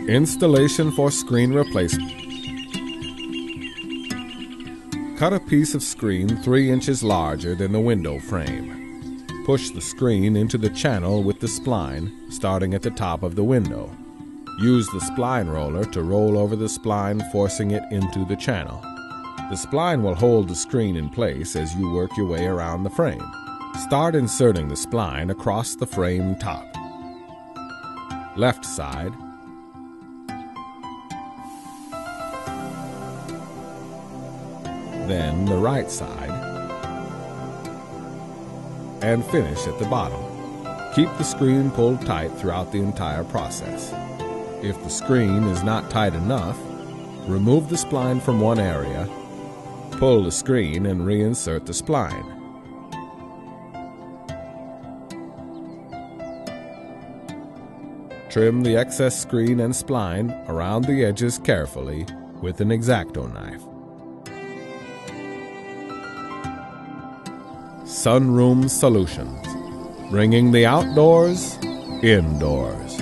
Installation for screen replacement. Cut a piece of screen 3 inches larger than the window frame. Push the screen into the channel with the spline, starting at the top of the window. Use the spline roller to roll over the spline, forcing it into the channel. The spline will hold the screen in place as you work your way around the frame. Start inserting the spline across the frame top. Left side, then the right side, and finish at the bottom. Keep the screen pulled tight throughout the entire process. If the screen is not tight enough, remove the spline from one area, pull the screen and reinsert the spline. Trim the excess screen and spline around the edges carefully with an X-Acto knife. Sunroom Solutions, bringing the outdoors indoors.